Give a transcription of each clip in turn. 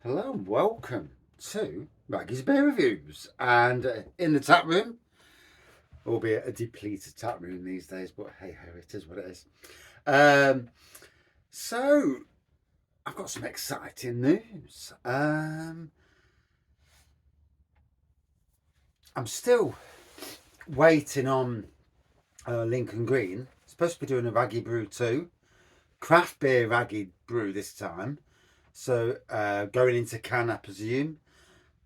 Hello and welcome to Wraggys Beer Reviews. And in the tap room, albeit a depleted tap room these days, but hey ho, it is what it is. So I've got some exciting news. I'm still waiting on Lincoln Green. Supposed to be doing a Raggy Brew too, craft beer Raggy Brew this time. So going into can, I presume,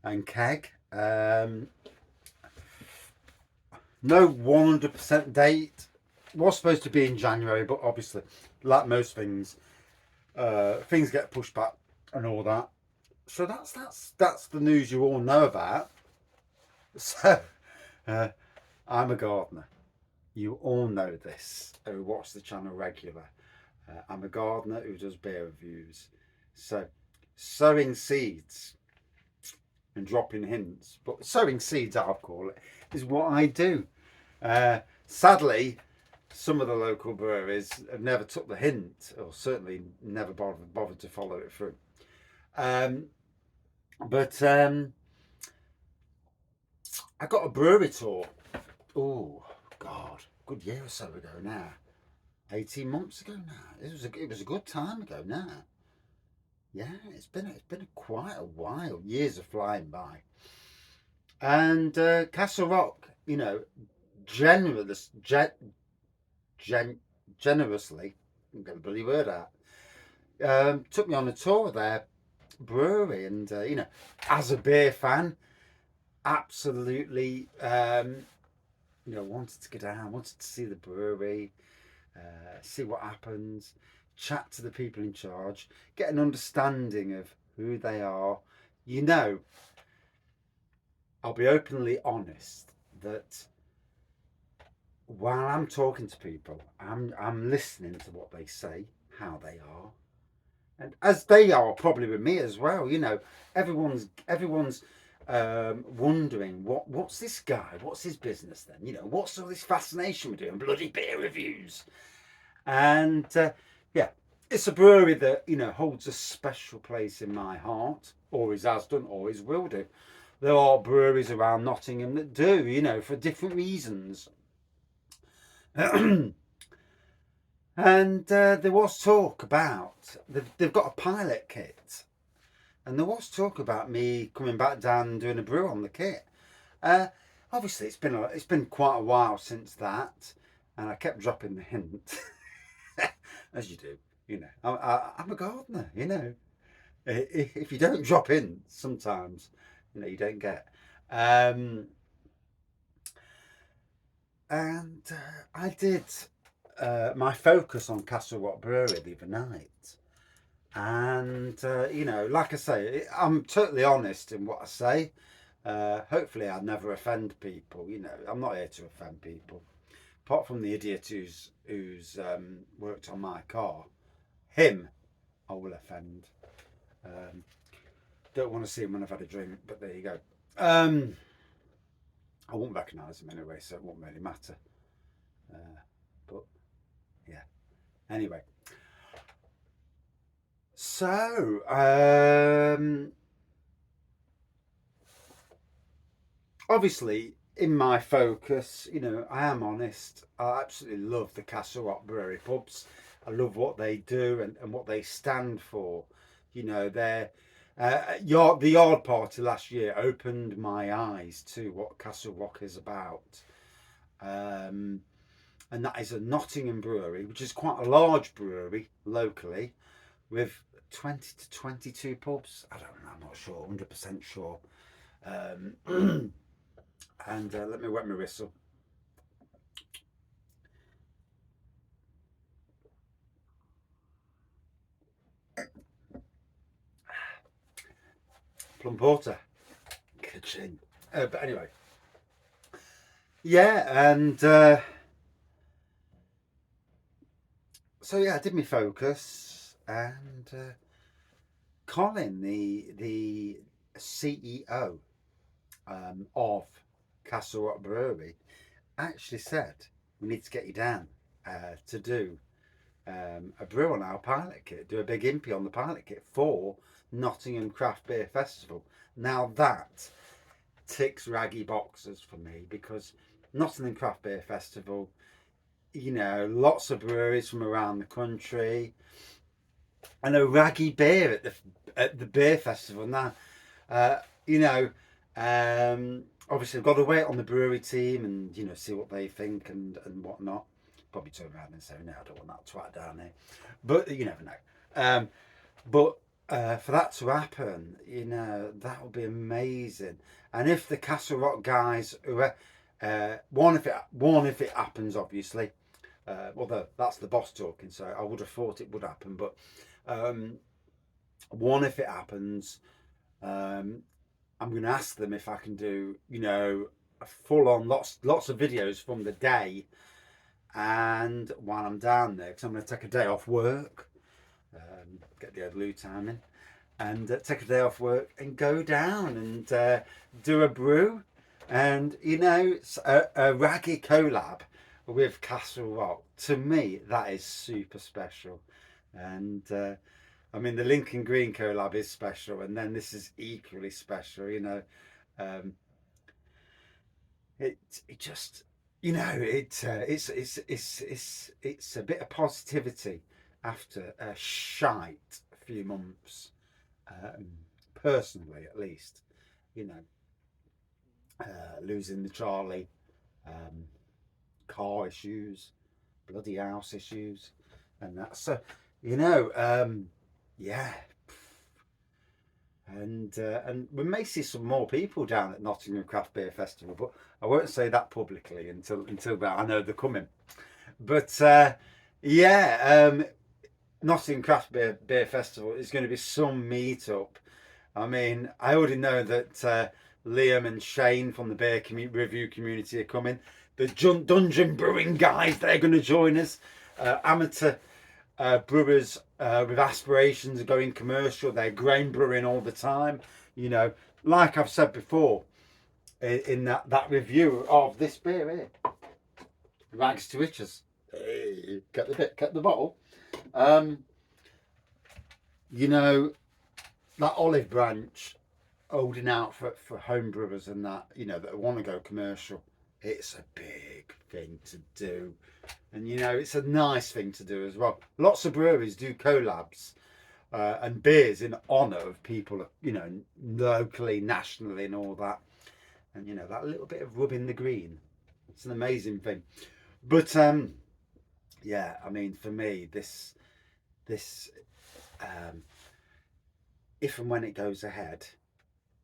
and keg. No 100% date. Was supposed to be in January, but obviously, like most things, things get pushed back and all that. So that's the news you all know about. So uh, I'm a gardener. You all know this who watch the channel regular. I'm a gardener who does beer reviews. So sowing seeds and dropping hints, but sowing seeds, I'll call it, is what I do. Sadly, some of the local breweries have never took the hint, or certainly never bothered to follow it through. But I got a brewery tour. Oh God, good year or so ago now. 18 months ago now. It was a good time ago now. Yeah, it's been quite a while. Years are flying by. And Castle Rock, generous, generously, I'm going to bloody word out, took me on a tour of their brewery, and as a beer fan, absolutely, wanted to go down, wanted to see the brewery, see what happens, chat to the people in charge, get an understanding of who they are. I'll be openly honest that while I'm talking to people, I'm listening to what they say, how they are, and as they are probably with me as well. Everyone's wondering what's this guy, what's his business then? What's all this fascination with doing bloody beer reviews? And yeah, it's a brewery that holds a special place in my heart. Always has done, always will do. There are breweries around Nottingham that do, for different reasons. And there was talk about they've got a pilot kit, and there was talk about me coming back down and doing a brew on the kit. Uh, Obviously, it's been quite a while since that, and I kept dropping the hint, as you do. I'm a gardener. If you don't drop in, sometimes you don't get. Um, and I did my focus on Castle Rock Brewery the other night. And, like I say, I'm totally honest in what I say. Hopefully, I never offend people. I'm not here to offend people. Apart from the idiot who's worked on my car, him I will offend. Um, don't want to see him when I've had a drink, but there you go. I won't recognise him anyway, so it won't really matter. But yeah. Anyway, so obviously in my focus, I am honest. I absolutely love the Castle Rock Brewery pubs. I love what they do and what they stand for. They're the Yard Party last year opened my eyes to what Castle Rock is about. And that is a Nottingham brewery, which is quite a large brewery locally, with 20 to 22 pubs. I don't know, I'm not sure, 100% sure. And let me wet my whistle. Plum porter. Kitchen. But anyway. Yeah, and so yeah, I did my focus, and Colin, the CEO of Castle Rock Brewery, actually said we need to get you down to do a brew on our pilot kit, do a big impy on the pilot kit for Nottingham Craft Beer Festival. Now that ticks Wraggy boxes for me, because Nottingham Craft Beer Festival, you know, lots of breweries from around the country, and a Wraggy beer at the beer festival. Now, you know, obviously I've got to wait on the brewery team and, you know, see what they think and whatnot. Probably turn around and say, no, I don't want that twat down there. But you never know. But for that to happen, you know, that would be amazing. And if the Castle Rock guys, one if it happens, obviously. Although that's the boss talking, so I would have thought it would happen. But one, if it happens, I'm going to ask them if I can do, you know, a full-on lots of videos from the day, and while I'm down there, because I'm going to take a day off work, get the old loo time in, and take a day off work and go down and do a brew, and you know, a Wraggy collab with Castle Rock. To me, that is super special, and I mean, the Lincoln Green collab is special, and then this is equally special. You know, um, it just, you know, it's a bit of positivity after a shite few months, um, personally at least. You know, losing the Charlie, um, car issues, bloody house issues, and that's you know, yeah. And we may see some more people down at Nottingham Craft Beer Festival, but I won't say that publicly until I know they're coming. But yeah, Nottingham Craft Beer Festival is going to be some meet-up. I mean, I already know that Liam and Shane from the review community are coming. The Dungeon Brewing guys, they're going to join us. Amateur brewers with aspirations of going commercial, they're grain brewing all the time. You know, like I've said before in that review of this beer here, Rags to Riches. Hey, get the bottle. You know, that olive branch holding out for home brewers and that, you know, that want to go commercial. It's a big thing to do, and you know, it's a nice thing to do as well. Lots of breweries do collabs and beers in honour of people, you know, locally, nationally, and all that. And you know, that little bit of rubbing the green, it's an amazing thing. But yeah, I mean, for me, this if and when it goes ahead,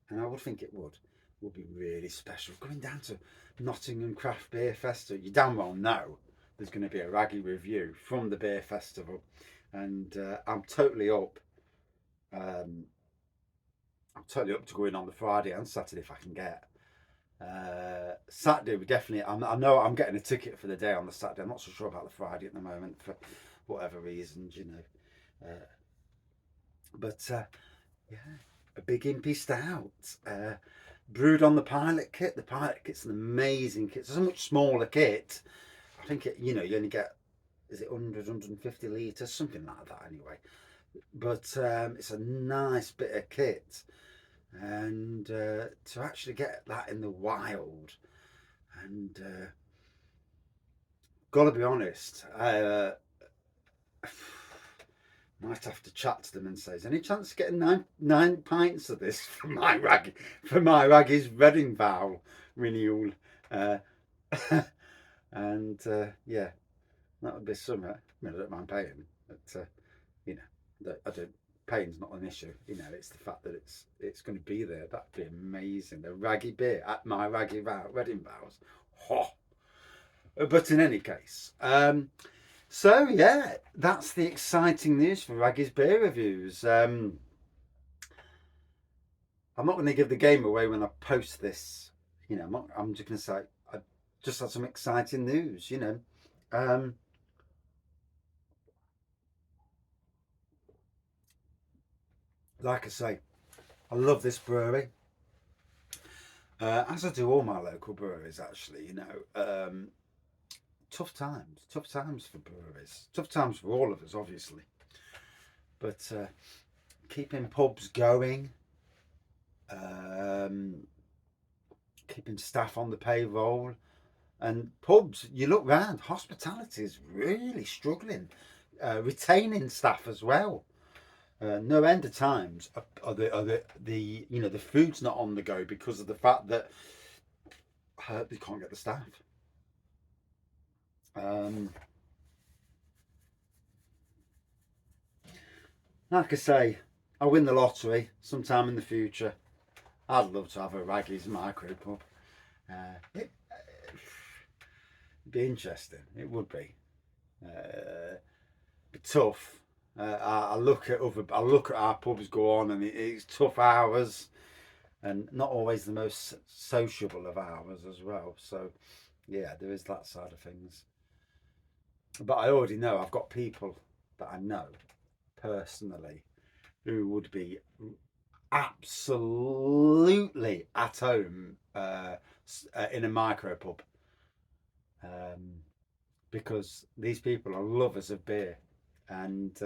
and I would think it would be really special. Going down to Nottingham Craft Beer Festival, you damn well know there's going to be a Wraggy review from the beer festival, and I'm totally up. I'm totally up to going on the Friday and Saturday if I can get. Saturday we definitely. I know I'm getting a ticket for the day on the Saturday. I'm not so sure about the Friday at the moment for whatever reasons, you know. But yeah, a big impy stout. Brewed on the pilot kit. The pilot kit's an amazing kit. It's a much smaller kit. I think you know, you only get, is it 150 litres, something like that anyway. But it's a nice bit of kit, and to actually get that in the wild, and gotta be honest, I might have to chat to them and say, is any chance of getting nine pints of this for my Wraggy's wedding vow renewal? And yeah, that would be something. I mean, I don't mind paying, but you know, I don't. Paying's not an issue. You know, it's the fact that it's going to be there. That'd be amazing. The Wraggy beer at my wedding vows. Oh. But in any case, so yeah, that's the exciting news for Wraggy's beer reviews. I'm not going to give the game away when I post this. You know, I'm just going to say I just had some exciting news. You know, like I say, I love this brewery. As I do all my local breweries, actually. You know, tough times for breweries, tough times for all of us, obviously. But keeping pubs going, keeping staff on the payroll, and pubs, you look round, hospitality is really struggling, retaining staff as well. No end of times are the you know, the food's not on the go because of the fact that they can't get the staff. Like I say, I win the lottery sometime in the future. I'd love to have a Wraggys micro pub. It'd be interesting. It would be. Be tough. I look at our pubs go on, and it's tough hours, and not always the most sociable of hours as well. So, yeah, there is that side of things. But I already know I've got people that I know personally who would be absolutely at home in a micro pub, because these people are lovers of beer and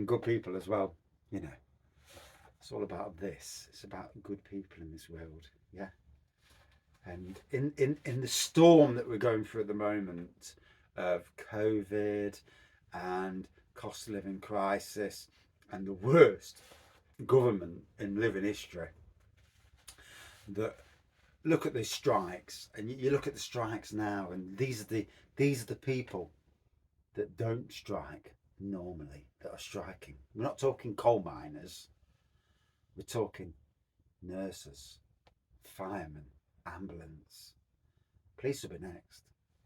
good people as well. You know, it's all about this. It's about good people in this world. Yeah. And in the storm that we're going through at the moment of COVID and cost of living crisis and the worst government in living history, that look at the strikes, and you look at the strikes now, and these are the people that don't strike normally that are striking. We're not talking coal miners, we're talking nurses, firemen, ambulance, police will be next,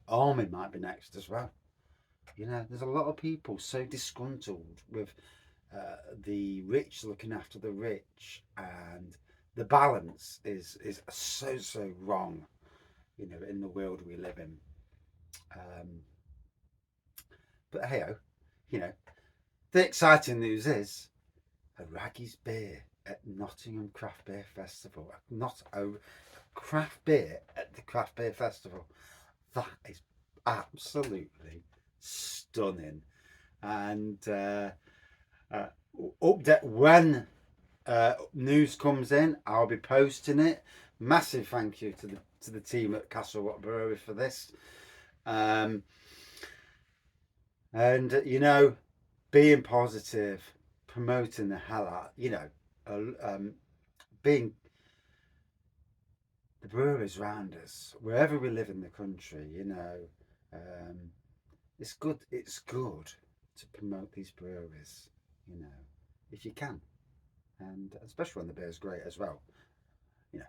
army might be next as well. You know, there's a lot of people so disgruntled with the rich looking after the rich, and the balance is so wrong, you know, in the world we live in. But hey, you know, the exciting news is a Wraggys beer at Nottingham Craft Beer Festival. Not a craft beer at the Craft Beer Festival. That is absolutely stunning. And update when news comes in, I'll be posting it. Massive thank you to the team at Castle Rock Brewery for this. And you know, being positive, promoting the hell out, you know, being the breweries around us, wherever we live in the country, you know, it's good to promote these breweries, you know, if you can, and especially when the beer's great as well. You know,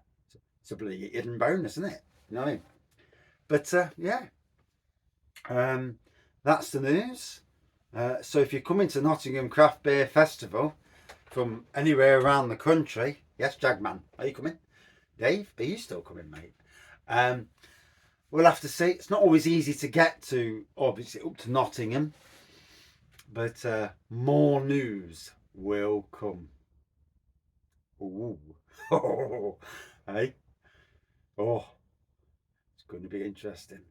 it's a bloody hidden bonus, isn't it? You know what I mean? But yeah, that's the news. So if you're coming to Nottingham Craft Beer Festival from anywhere around the country, yes, Jagman, are you coming? Dave, are you still coming, mate? We'll have to see. It's not always easy to get to, obviously, up to Nottingham, but more news will come. Ooh, hey, oh, it's going to be interesting.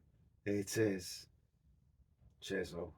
It is. Cheers, all.